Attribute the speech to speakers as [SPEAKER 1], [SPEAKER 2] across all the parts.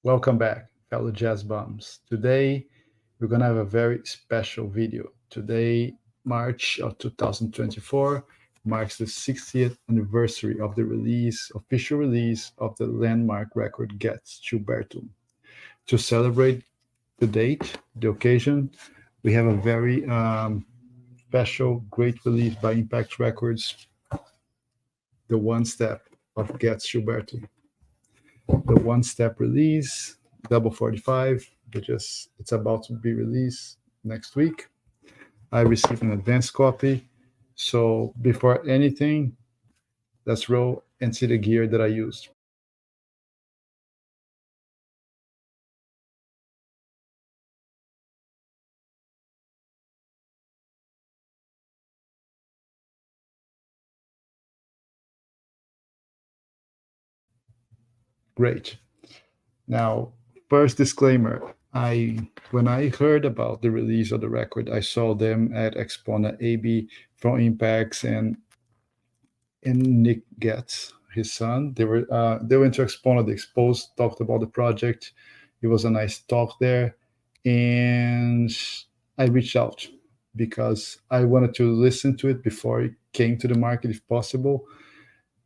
[SPEAKER 1] Welcome back, fellow jazz bums. Today, we're going to have a very special video. Today, March of 2024, marks the 60th anniversary of the official release of the landmark record Getz, Gilberto. To celebrate the date, the occasion, we have a very special, great release by Impex Records, the one step of Getz Gilberto. The one step release, double 45, it's about to be released next week. I received an advance copy. So before anything, let's roll and see the gear that I used. Great. Now, first disclaimer. When I heard about the release of the record, I saw them at Expona AB from Impex and Nick Getz, his son. They went to Expona, they exposed, talked about the project. It was a nice talk there, and I reached out because I wanted to listen to it before it came to the market, if possible.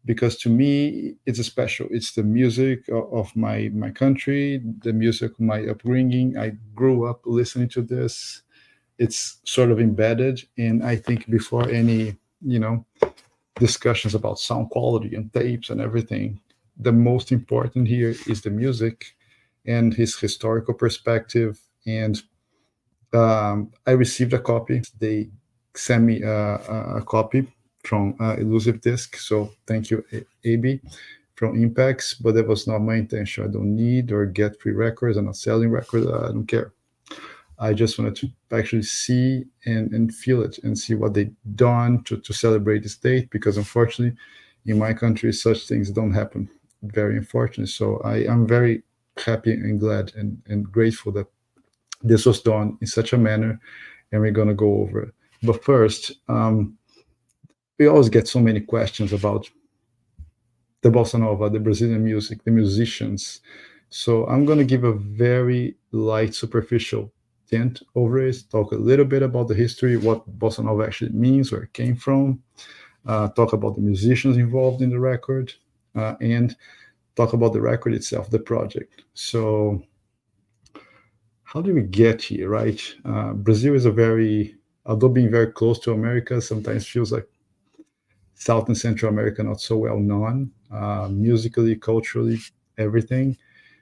[SPEAKER 1] Because to me, it's a special. It's the music of my country, the music of my upbringing. I grew up listening to this. It's sort of embedded, and I think before any discussions about sound quality and tapes and everything, the most important here is the music and his historical perspective. And I received a copy. They sent me a copy from Elusive Disc. So thank you, AB, from Impex. But that was not my intention. I don't need or get free records. I'm not selling records. I don't care. I just wanted to actually see and feel it and see what they've done to celebrate this date, because unfortunately, in my country, such things don't happen. Very unfortunate. So I am very happy and glad and grateful that this was done in such a manner, and we're going to go over it. But first, we always get so many questions about the bossa nova, the Brazilian music, the musicians. So I'm going to give a very light, superficial tint over it, talk a little bit about the history, what bossa nova actually means, where it came from, talk about the musicians involved in the record, and talk about the record itself, the project. So how did we get here, right? Brazil is although being very close to America, sometimes feels like South and Central America not so well known, musically, culturally, everything.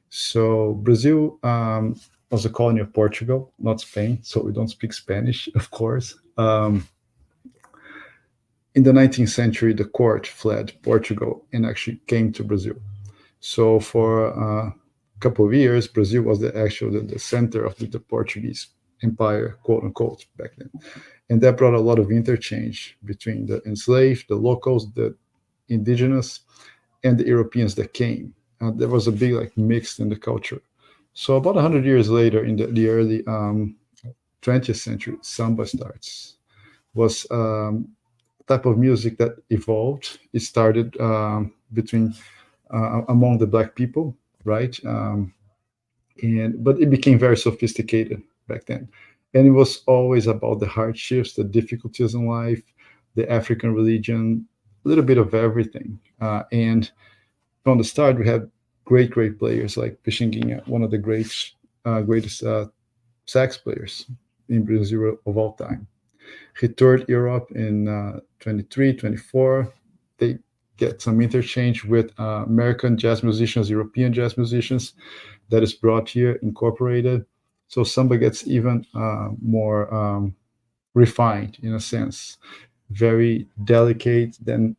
[SPEAKER 1] So Brazil was a colony of Portugal, not Spain, so we don't speak Spanish, of course. In the 19th century, the court fled Portugal and actually came to Brazil. So for a couple of years, Brazil was the center of the Portuguese empire, quote unquote, back then. And that brought a lot of interchange between the enslaved, the locals, the indigenous, and the Europeans that came. There was a big mix in the culture. So about 100 years later, in the early 20th century, samba starts. Was type of music that evolved. It started among the black people, right? But it became very sophisticated back then. And it was always about the hardships, the difficulties in life, the African religion, a little bit of everything. And from the start, we had great players like Pixinguinha, one of the greatest sax players in Brazil of all time. He toured Europe in 23, 24. They get some interchange with American jazz musicians, European jazz musicians that is brought here, incorporated. So samba gets even more refined in a sense, very delicate. Then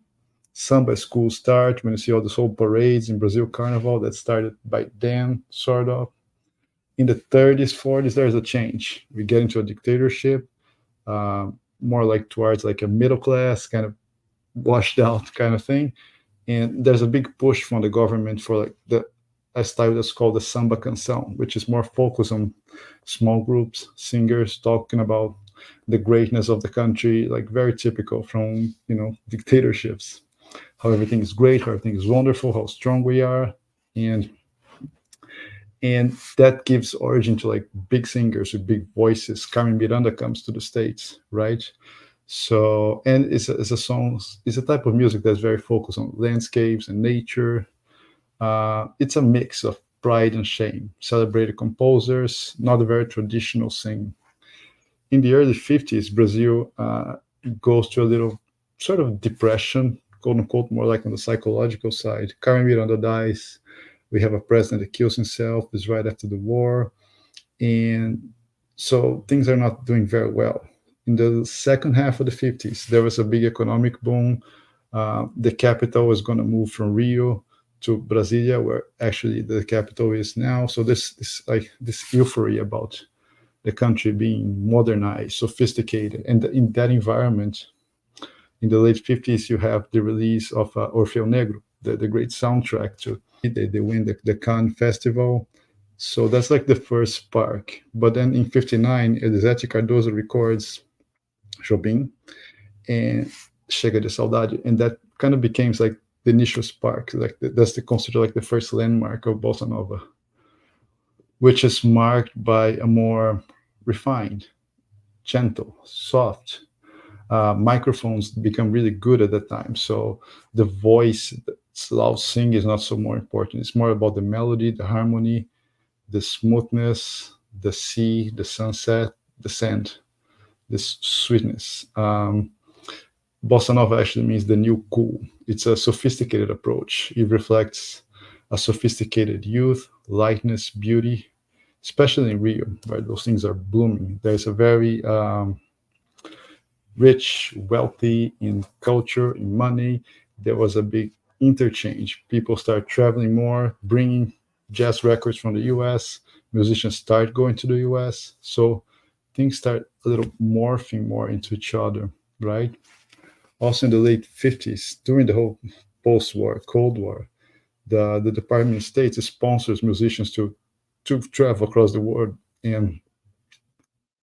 [SPEAKER 1] samba schools start when you see all the soul parades in Brazil Carnival that started by then, sort of. In the 30s, 40s, there's a change. We get into a dictatorship, more like towards like a middle class, kind of washed out kind of thing. And there's a big push from the government for like a style that's called the samba canção, which is more focused on small groups, singers talking about the greatness of the country, like very typical from dictatorships. How everything is great, how everything is wonderful, how strong we are. And and that gives origin to like big singers with big voices. Carmen Miranda comes to the States, right? So, and it's a song, it's a type of music that's very focused on landscapes and nature. It's a mix of pride and shame. Celebrated composers, not a very traditional sing. In the early 50s, Brazil goes to a little sort of depression, quote unquote, more like on the psychological side. Carmen Miranda dies. We have a president that kills himself. It's right after the war. And so things are not doing very well. In the second half of the 50s, there was a big economic boom. The capital was going to move from Rio to Brasilia, where actually the capital is now. So this like this euphoria about the country being modernized, sophisticated, and in that environment, in the late 50s, you have the release of Orfeu Negro, the great soundtrack to. They win the Cannes Festival. So that's like the first spark. But then in 59, Elisete Cardoso records Jobim and Chega de Saudade. And that kind of became like the initial spark. Like that's considered like the first landmark of Bossa Nova, which is marked by a more refined, gentle, soft. Microphones become really good at that time. So the voice, loud singing is not so more important. It's more about the melody, the harmony, the smoothness, the sea, the sunset, the sand, this sweetness. Bossa Nova actually means the new cool. It's a sophisticated approach. It reflects a sophisticated youth, lightness, beauty, especially in Rio, where those things are blooming. There's a very rich, wealthy in culture, in money. There was a big interchange. People start traveling more, bringing jazz records from the US. Musicians start going to the US. So things start a little morphing more into each other, right? Also in the late 50s, during the whole post-war, Cold War, the Department of State sponsors musicians to travel across the world and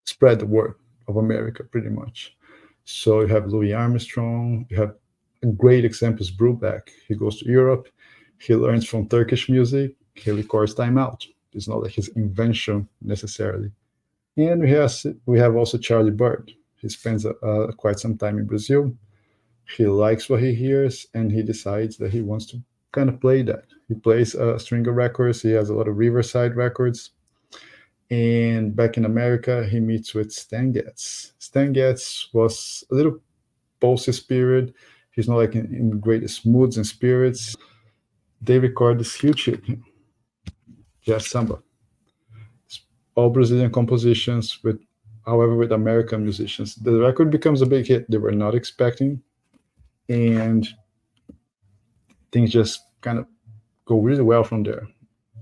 [SPEAKER 1] spread the word of America pretty much. So you have Louis Armstrong, you have a great example is Brubeck. He goes to Europe, he learns from Turkish music, he records Time Out. It's not like his invention necessarily. And we have also Charlie Bird. He spends quite some time in Brazil. He likes what he hears, and he decides that he wants to kind of play that. He plays a string of records. He has a lot of Riverside records. And back in America, he meets with Stan Getz. Stan Getz was a little post period. He's not like in the greatest moods and spirits. They record this huge hit, Jazz Samba. It's all Brazilian compositions with, however, with American musicians. The record becomes a big hit they were not expecting, and things just kind of go really well from there.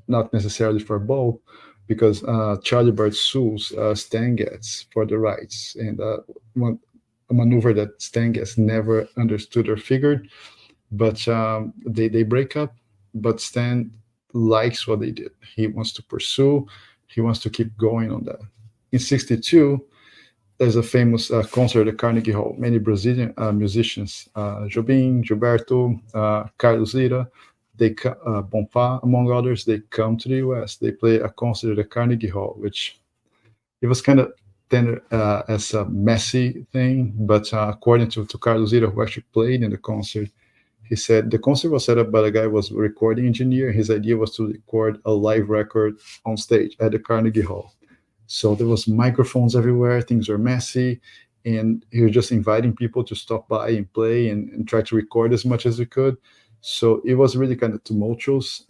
[SPEAKER 1] Not necessarily for both, because Charlie Bird sues Stan Getz for the rights, and one a maneuver that Stan Getz never understood or figured. But they break up. But Stan likes what they did. He wants to pursue. He wants to keep going on that. In '62, there's a famous concert at Carnegie Hall. Many Brazilian musicians, Jobim, Gilberto, Carlos Lira, Bonfá, among others, they come to the US. They play a concert at Carnegie Hall, which it was kind of tender as a messy thing, but according to Carlos Lira, who actually played in the concert, he said the concert was set up by the guy who was a recording engineer. His idea was to record a live record on stage at the Carnegie Hall. So there was microphones everywhere. Things were messy, and he was just inviting people to stop by and play and try to record as much as we could. So it was really kind of tumultuous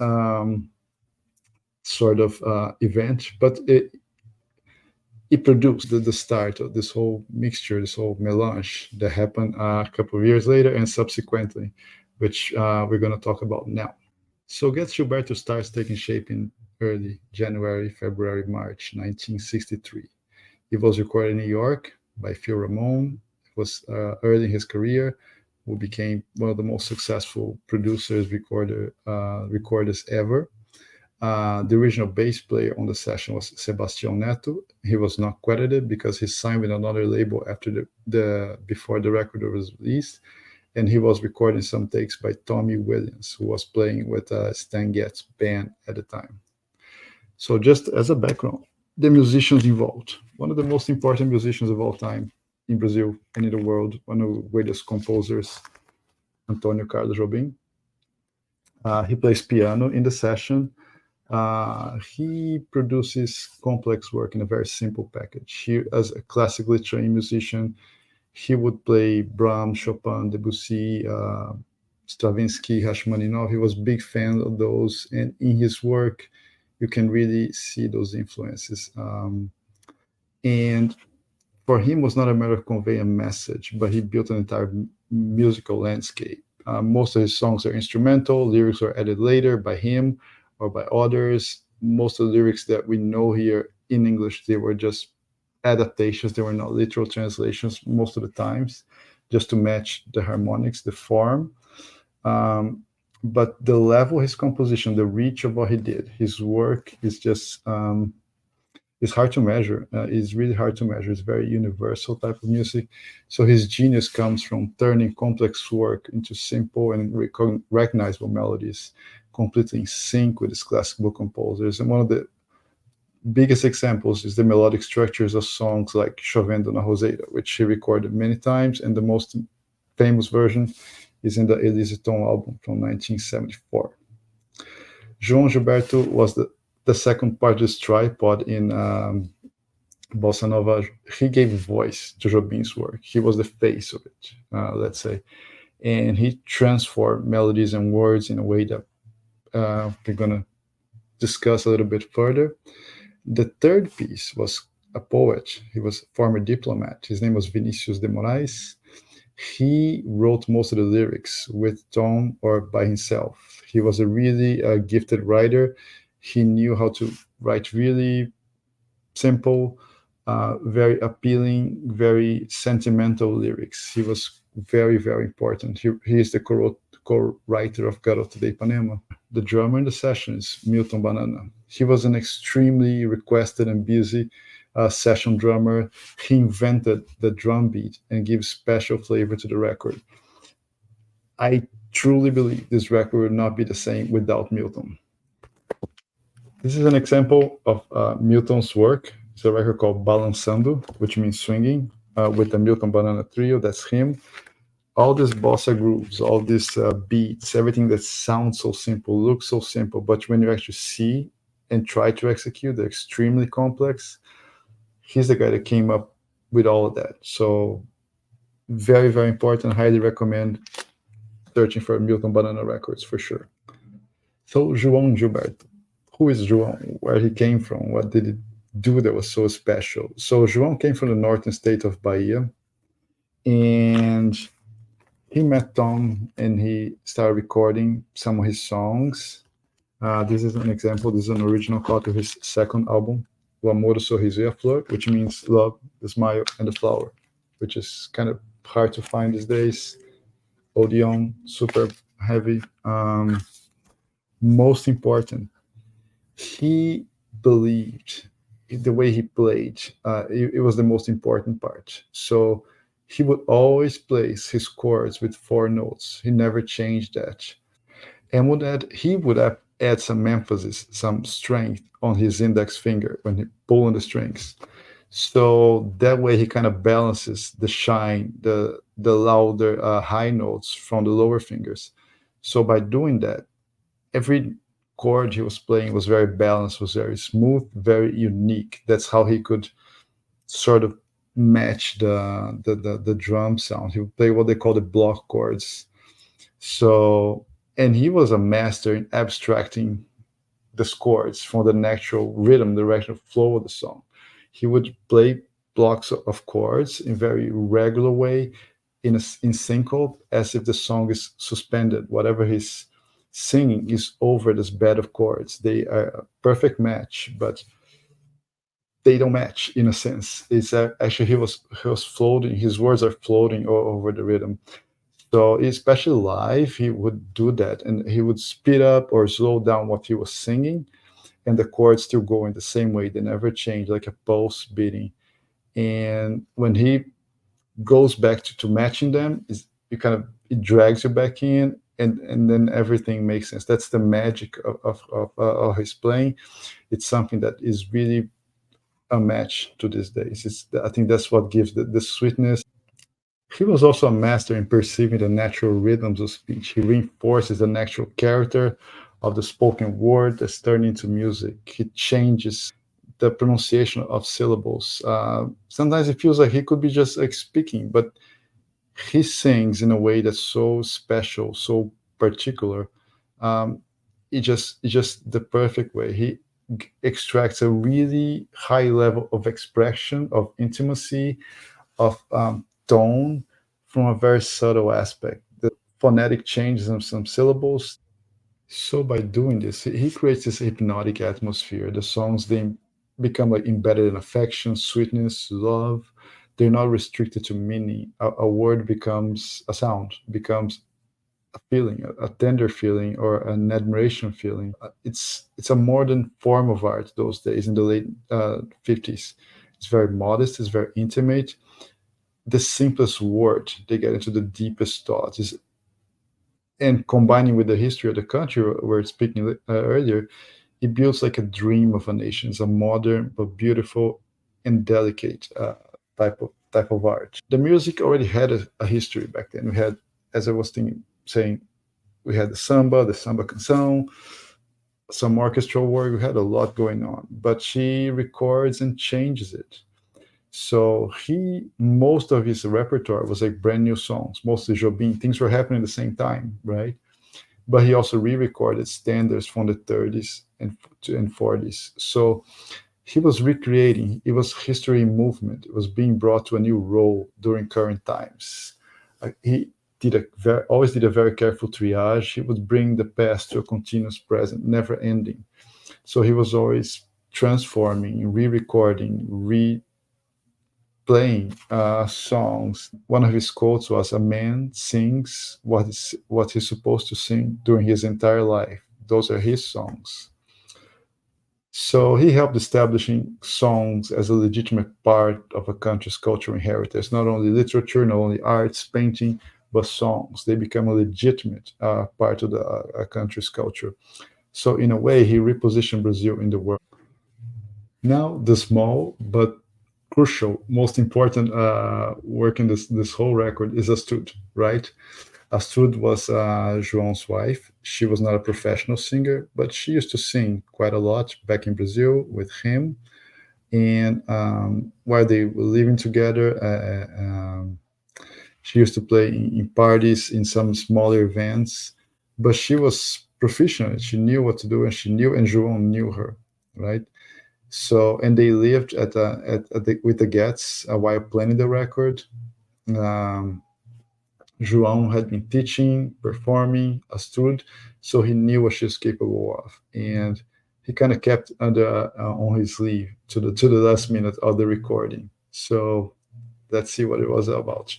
[SPEAKER 1] sort of event, but it produced the start of this whole mixture, this whole melange that happened a couple of years later and subsequently, which we're going to talk about now. So Getz Gilberto starts taking shape in early January, February, March 1963. It was recorded in New York by Phil Ramone. It was early in his career, who became one of the most successful recorders ever. The original bass player on the session was Sebastião Neto. He was not credited because he signed with another label after before the record was released, and he was recording some takes by Tommy Williams, who was playing with Stan Getz band at the time. So, just as a background, the musicians involved, one of the most important musicians of all time in Brazil and in the world, one of the greatest composers, Antonio Carlos Jobim. He plays piano in the session. He produces complex work in a very simple package. He, as a classically trained musician, he would play Brahms, Chopin, Debussy, Stravinsky, Rachmaninoff. He was a big fan of those, and in his work, you can really see those influences. And for him, it was not a matter of conveying a message, but he built an entire musical landscape. Most of his songs are instrumental. Lyrics are added later by him or by others. Most of the lyrics that we know here in English, they were just adaptations. They were not literal translations most of the times, just to match the harmonics, the form. Um, but the level, his composition, the reach of what he did, his work is just it's hard to measure. It's really hard to measure. It's very universal type of music. So his genius comes from turning complex work into simple and recognizable melodies, completely in sync with his classical composers. And one of the biggest examples is the melodic structures of songs like Chovendo na Roseira, which he recorded many times, and the most famous version is in the Elise Tom album from 1974. João Gilberto was the second part of this tripod in Bossa Nova. He gave voice to Jobim's work. He was the face of it, let's say. And he transformed melodies and words in a way that we're going to discuss a little bit further. The third piece was a poet. He was a former diplomat. His name was Vinicius de Moraes. He wrote most of the lyrics with Tom or by himself. He was a really gifted writer. He knew how to write really simple, very appealing, very sentimental lyrics. He was very, very important. He is the co-writer of Garota de Ipanema. The drummer in the session is Milton Banana. He was an extremely requested and busy session drummer. He invented the drum beat and gives special flavor to the record. I truly believe this record would not be the same without Milton. This is an example of Milton's work. It's a record called Balançando, which means swinging, with the Milton Banana Trio. That's him. All these bossa grooves, all these beats, everything that sounds so simple, looks so simple, but when you actually see and try to execute, they're extremely complex. He's the guy that came up with all of that. So very, very important. Highly recommend searching for Milton Banana records for sure. So João Gilberto. Who is João? Where he came from? What did he do that was so special? So João came from the northern state of Bahia, and he met Tom and he started recording some of his songs. This is an example. This is an original copy of his second album, O Amor, o Sorriso e a Flor, which means love, the smile, and the flower, which is kind of hard to find these days. Odeon, super heavy. Most important, he believed the way he played. It was the most important part. So he would always place his chords with four notes. He never changed that. And he would add some emphasis, some strength on his index finger when he pulled on the strings. So that way he kind of balances the shine, the louder high notes from the lower fingers. So by doing that, every chord he was playing was very balanced, was very smooth, very unique. That's how he could sort of match the drum sound. He would play what they call the block chords. So, and he was a master in abstracting the chords from the natural rhythm, the natural flow of the song. He would play blocks of chords in very regular way, in syncope, as if the song is suspended. Whatever he's singing is over this bed of chords. They are a perfect match, but they don't match in a sense. It's actually he was floating. His words are floating over the rhythm. So especially live, he would do that, and he would speed up or slow down what he was singing, and the chords still go in the same way. They never change, like a pulse beating. And when he goes back to matching them, it drags you back in, and then everything makes sense. That's the magic of his playing. It's something that is really unmatched to these days. I think that's what gives the sweetness. He was also a master in perceiving the natural rhythms of speech. He reinforces the natural character of the spoken word that's turned into music. He changes the pronunciation of syllables. Sometimes it feels like he could be just like speaking, but he sings in a way that's so special, so particular. Um, it's just the perfect way. He extracts a really high level of expression, of intimacy, of tone from a very subtle aspect. The phonetic changes in some syllables. So by doing this, he creates this hypnotic atmosphere. The songs they become like embedded in affection, sweetness, love. They're not restricted to meaning. A word becomes a sound, becomes a feeling, a tender feeling, or an admiration feeling. It's a modern form of art those days in the late 50s. It's very modest. It's very intimate. The simplest word, they get into the deepest thoughts. And combining with the history of the country we were speaking earlier, it builds like a dream of a nation. It's a modern but beautiful and delicate type of art. The music already had a history back then. We had, as I was saying, we had the samba canção, some orchestral work. We had a lot going on, but she records and changes it. So most of his repertoire was like brand new songs, mostly Jobim. Things were happening at the same time, right? But he also re-recorded standards from the 30s and 40s. So he was recreating. It was history movement. It was being brought to a new role during current times. He always did a very careful triage. He would bring the past to a continuous present, never ending. So he was always transforming, re-recording, playing songs. One of his quotes was, "A man sings what he's supposed to sing during his entire life. Those are his songs." So he helped establishing songs as a legitimate part of a country's cultural heritage. Not only literature, not only arts, painting, but songs. They become a legitimate part of the country's culture. So in a way, he repositioned Brazil in the world. Now, the small but crucial, most important work in this whole record is Astud, right? Astud was João's wife. She was not a professional singer, but she used to sing quite a lot back in Brazil with him. And while they were living together, she used to play in parties, in some smaller events. But she was proficient. She knew what to do, and and João knew her, right? So, and they lived with the Getz while planning the record. Um, João had been teaching, performing, Astud, so he knew what she was capable of, and he kind of kept under on his sleeve to the last minute of the recording. So let's see what it was about.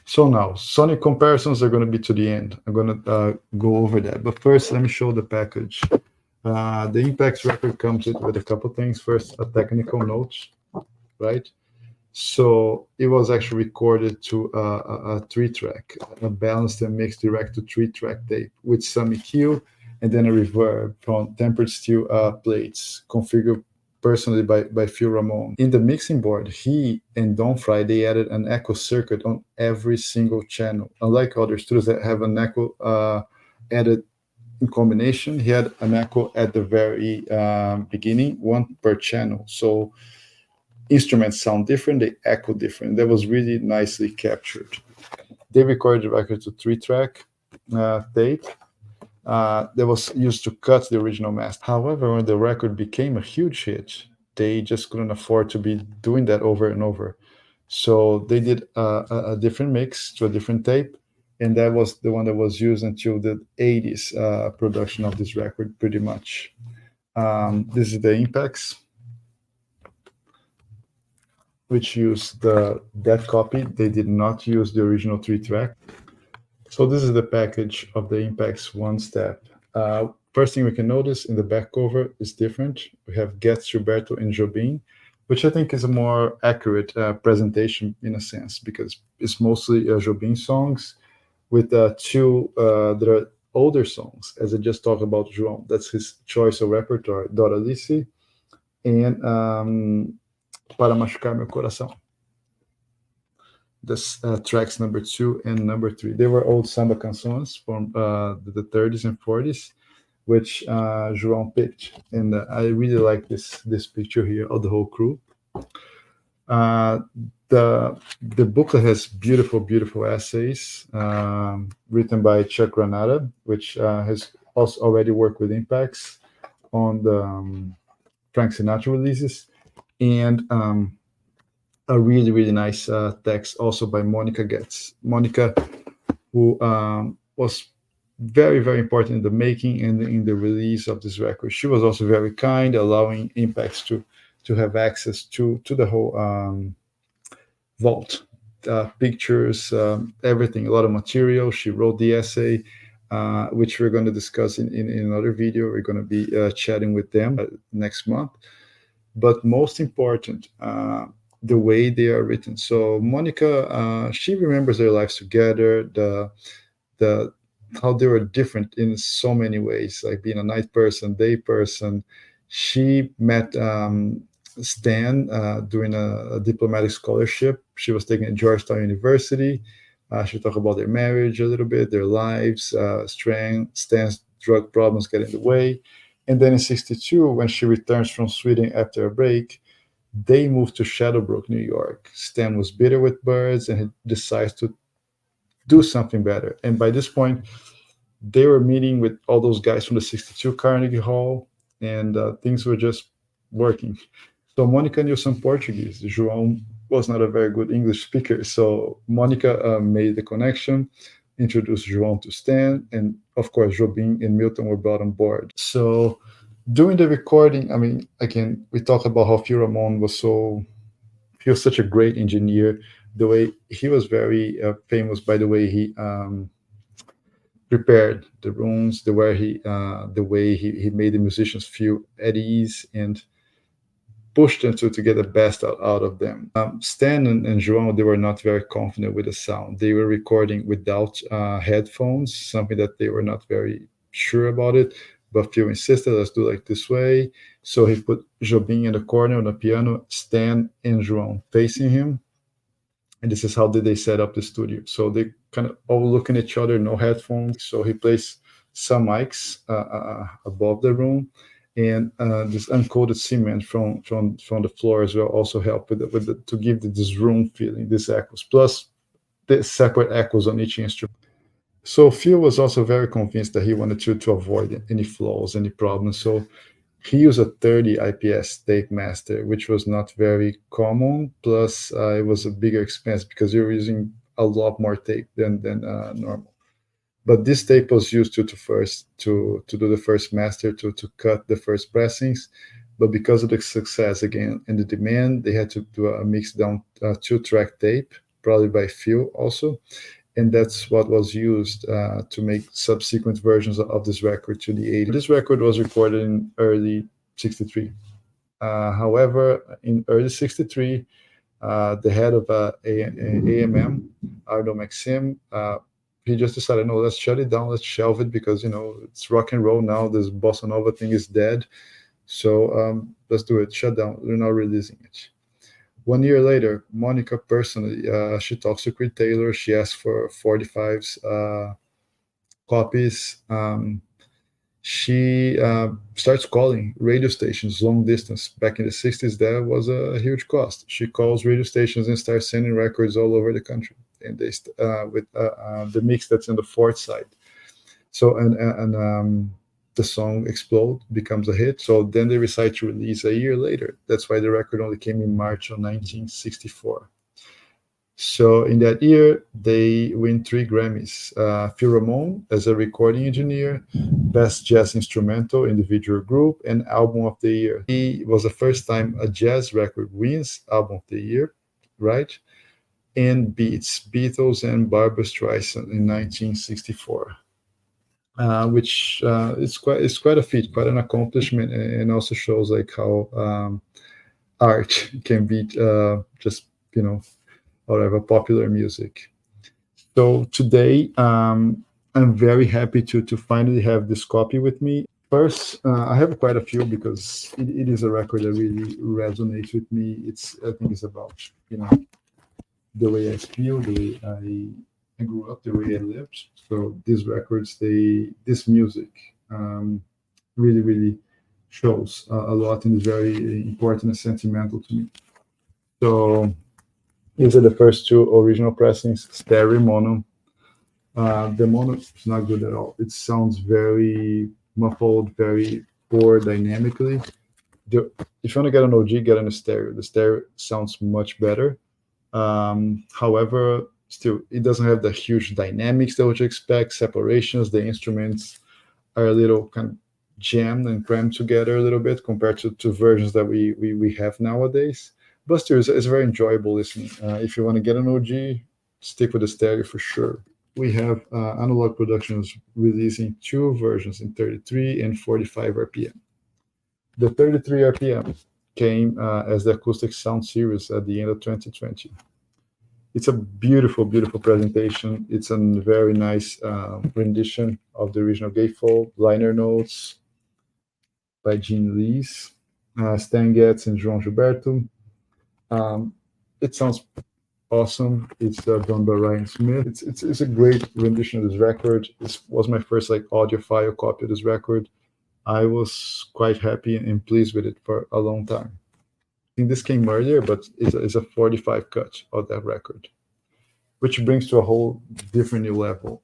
[SPEAKER 1] So now, sonic comparisons are going to be to the end. I'm going to go over that, but first, let me show the package. The Impex record comes with a couple things. First, a technical note, right? So it was actually recorded to a three-track, a balanced and mixed direct to three-track tape with some EQ and then a reverb from tempered steel plates configured personally by Phil Ramon. In the mixing board, he and Don Fry, they added an echo circuit on every single channel. Unlike other studios that have an echo added in combination, he had an echo at the very beginning, one per channel. So instruments sound different, they echo different. That was really nicely captured. They recorded the record to three-track tape that was used to cut the original master. However, when the record became a huge hit, they just couldn't afford to be doing that over and over. So they did a different mix to a different tape, and that was the one that was used until the 80s production of this record, pretty much. This is the Impex, which used that copy. They did not use the original three-track. So this is the package of the Impex One Step. First thing we can notice in the back cover is different. We have Getz, Gilberto, and Jobim, which I think is a more accurate presentation in a sense, because it's mostly Jobim songs with two that are older songs, as I just talked about João. That's his choice of repertoire, Doralice and Para Machucar Meu Coração. This tracks number 2 and number 3. They were old samba canções from the 30s and 40s, which João picked, and I really like this picture here of the whole crew. Uh, the booklet has beautiful essays written by Chuck Granada, which has also already worked with Impex on the Frank Sinatra releases, and a really nice text also by Monica Getz. Monica, who was very important in the making and in the release of this record. She was also very kind, allowing Impex to have access to the whole vault, pictures, everything, a lot of material. She wrote the essay, which we're going to discuss in another video. We're going to be chatting with them next month. But most important, the way they are written. So Monica, she remembers their lives together, the how they were different in so many ways, like being a night person, day person. She met Stan during a diplomatic scholarship. She was taken at Georgetown University. She talked about their marriage a little bit, their lives, Stan's drug problems get in the way. And then in 62, when she returns from Sweden after a break, they moved to Shadowbrook, New York. Stan was bitter with birds and he decides to do something better. And by this point, they were meeting with all those guys from the 62 Carnegie Hall, and things were just working. So Monica knew some Portuguese. João was not a very good English speaker. So Monica made the connection, introduced João to Stan, and of course, Jobim and Milton were brought on board. So during the recording, I mean, again, we talked about how Phil Ramon he was such a great engineer. The way he was very famous by the way he prepared the rooms, the way he made the musicians feel at ease and pushed them to get the best out of them. Stan and João, they were not very confident with the sound. They were recording without headphones, something that they were not very sure about it. But Phil insisted, let's do like this way. So he put Jobim in the corner on the piano, Stan and João facing him. And this is how did they set up the studio. So they kind of all looking at each other, no headphones. So he placed some mics above the room, and this uncoated cement from the floor as well also helped to give this room feeling, this echoes, plus the separate echoes on each instrument. So Phil was also very convinced that he wanted to avoid any flaws, any problems. So he used a 30 IPS tape master, which was not very common. Plus, it was a bigger expense because you're using a lot more tape than normal. But this tape was used to do the first master, to cut the first pressings. But because of the success again and the demand, they had to do a mix down 2-track tape, probably by Phil also. And that's what was used to make subsequent versions of this record to the 80s. This record was recorded in early 63. However, in early 63, the head of AMM, Arno Maxim, he just decided, no, let's shut it down, let's shelve it because, it's rock and roll now. This bossa nova thing is dead. So let's do it, shut down. We're not releasing it. 1 year later, Monica personally, she talks to Creed Taylor. She asks for 45's copies. She starts calling radio stations long distance. Back in the 60s, that was a huge cost. She calls radio stations and starts sending records all over the country. And they with the mix that's in the fourth side. So and the song Explode becomes a hit. So then they decide to release a year later. That's why the record only came in March of 1964. So in that year, they win 3 Grammys. Phil Ramon as a recording engineer, Best Jazz Instrumental Individual Group, and Album of the Year. It was the first time a jazz record wins Album of the Year, right? And beats Beatles and Barbra Streisand in 1964. Which is quite a feat, quite an accomplishment, and also shows like how art can beat just whatever popular music. So today, I'm very happy to finally have this copy with me. First, I have quite a few because it is a record that really resonates with me. I think it's about the way I feel, the way I grew up, the way I lived. So these records, this music, um, really shows a lot and is very important and sentimental to me. So these are the first two original pressings, stereo mono. The mono is not good at all. It sounds very muffled, very poor dynamically. The, if you want to get an OG, get in a stereo. The stereo sounds much better. However, still, it doesn't have the huge dynamics that would expect, separations. The instruments are a little kind of jammed and crammed together a little bit compared to versions that we have nowadays. But still, it's very enjoyable listening. If you want to get an OG, stick with the stereo for sure. We have Analog Productions releasing two versions in 33 and 45 RPM. The 33 RPM came as the acoustic sound series at the end of 2020. It's a beautiful presentation. It's a very nice rendition of the original gatefold, liner notes by Gene Lees, Stan Getz, and João Gilberto. Um, it sounds awesome. It's done by Ryan Smith. It's a great rendition of this record. This was my first like audiophile copy of this record. I was quite happy and pleased with it for a long time. I think this came earlier, but it's a 45 cut of that record, which brings to a whole different new level.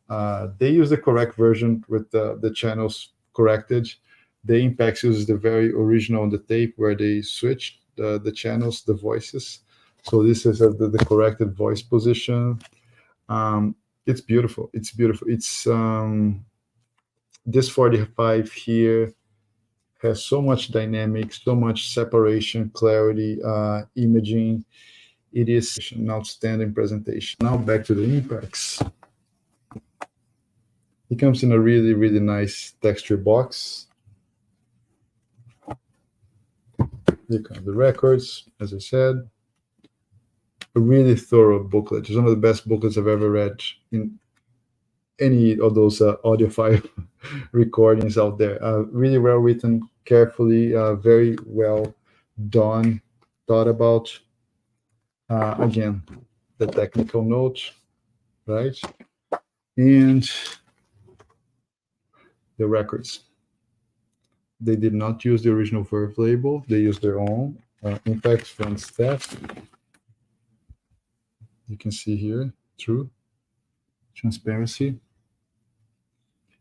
[SPEAKER 1] They use the correct version with the channels corrected. The Impex uses the very original on the tape where they switched the channels, the voices. So this is the corrected voice position. It's beautiful. It's beautiful. It's this 45 here has so much dynamic, so much separation, clarity, imaging. It is an outstanding presentation. Now back to the Impex. It comes in a really nice texture box. Here come the records, as I said. A really thorough booklet. It's one of the best booklets I've ever read in any of those audiophile recordings out there. Really well written, carefully, very well done, thought about. Again, the technical note, right? And the records. They did not use the original Verve label. They used their own Impex from Steph. You can see here, true transparency.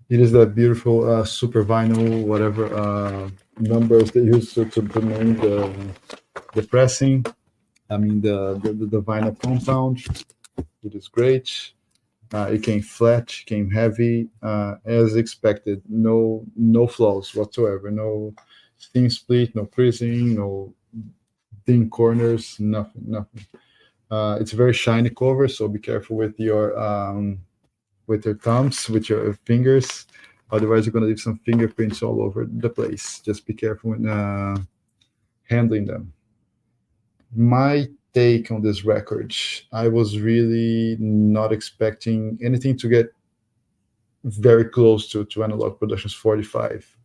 [SPEAKER 1] It is that beautiful super vinyl, whatever numbers they use to name the pressing. I mean, the vinyl compound. It is great. It came flat, came heavy, as expected. No flaws whatsoever. No thin split, no creasing, no thin corners, nothing. It's a very shiny cover, so be careful with your thumbs, with your fingers. Otherwise, you're gonna leave some fingerprints all over the place. Just be careful when handling them. My take on this record, I was really not expecting anything to get very close to Analog Productions 45.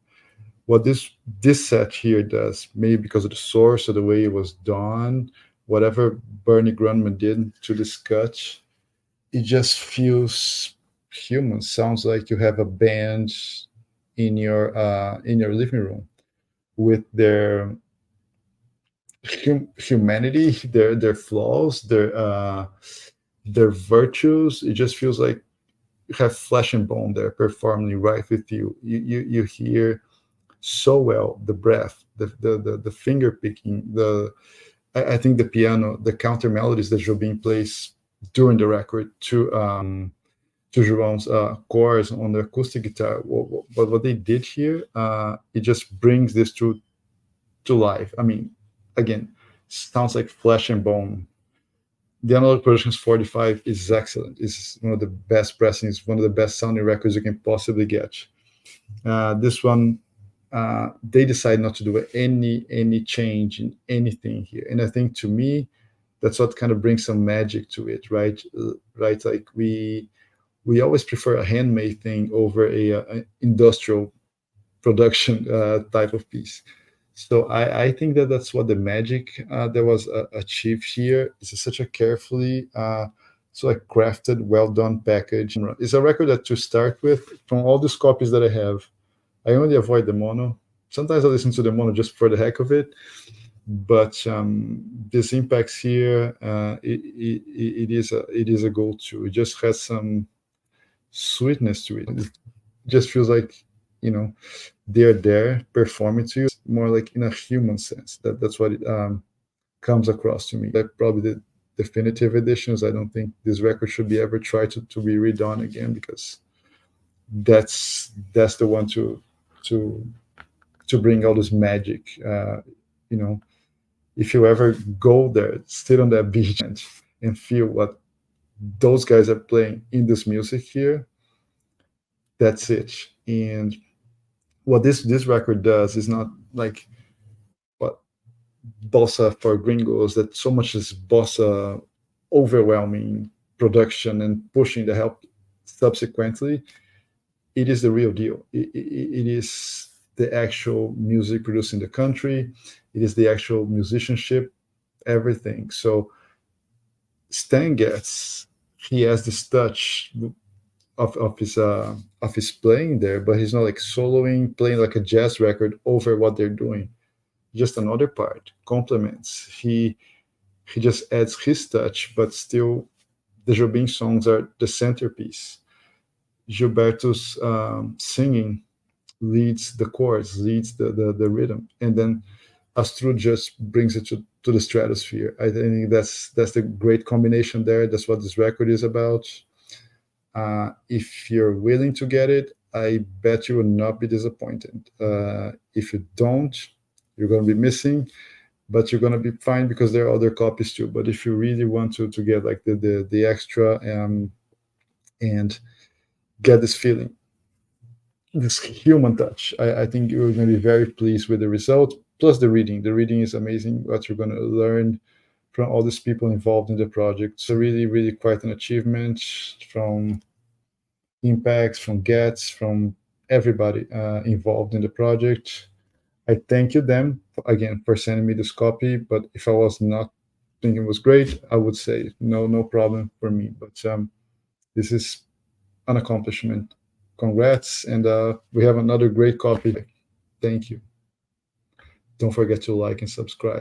[SPEAKER 1] What this set here does, maybe because of the source or the way it was done, whatever Bernie Grundman did to this cut, it just feels human. Sounds like you have a band in your living room with their humanity, their flaws, their virtues. It just feels like you have flesh and bone there performing right with you. You hear so well the breath, the finger picking, I think the piano, the counter melodies that Jobim plays during the record to João's chorus on the acoustic guitar. But what they did here, it just brings this to life. I mean, again, sounds like flesh and bone. The Analog Productions 45 is excellent. It's one of the best pressings, one of the best sounding records you can possibly get. This one, they decide not to do any change in anything here, and I think to me, that's what kind of brings some magic to it, right? Right, like we we always prefer a handmade thing over a industrial production type of piece. So I think that that's what the magic that was achieved here. It's such a carefully so like crafted, well done package. It's a record that to start with, from all these copies that I have, I only avoid the mono. Sometimes I listen to the mono just for the heck of it, but this Impex here, it is a go-to. It just has some sweetness to it. It just feels like, you know, they're there performing to you more like in a human sense. That's what it comes across to me. That probably the definitive editions. I don't think this record should be ever tried to be redone again, because that's the one to to bring all this magic. You know, if you ever go there, sit on that beach and feel what those guys are playing in this music here, that's it. And what this record does is not like what bossa for gringos, that so much is bossa overwhelming production and pushing the help subsequently. It is the real deal. It is the actual music produced in the country. It is the actual musicianship, everything. So Stan Getz, he has this touch of his playing there, but he's not like soloing, playing like a jazz record over what they're doing. Just another part, complements. He just adds his touch, but still the Jobim songs are the centerpiece. Gilberto's singing leads the chords, leads the rhythm, and then Astro just brings it to the stratosphere. I think that's the great combination there. That's what this record is about. If you're willing to get it, I bet you will not be disappointed. If you don't, you're going to be missing, but you're going to be fine because there are other copies too. But if you really want to get like the extra and get this feeling, this human touch, I think you're going to be very pleased with the result. Plus the reading. The reading is amazing. What you're going to learn from all these people involved in the project. So really, really quite an achievement from Impex, from Getz, from everybody involved in the project. I thank you them again for sending me this copy. But if I was not thinking it was great, I would say no problem for me. But this is an accomplishment. Congrats, and we have another great copy. Thank you. Don't forget to like and subscribe.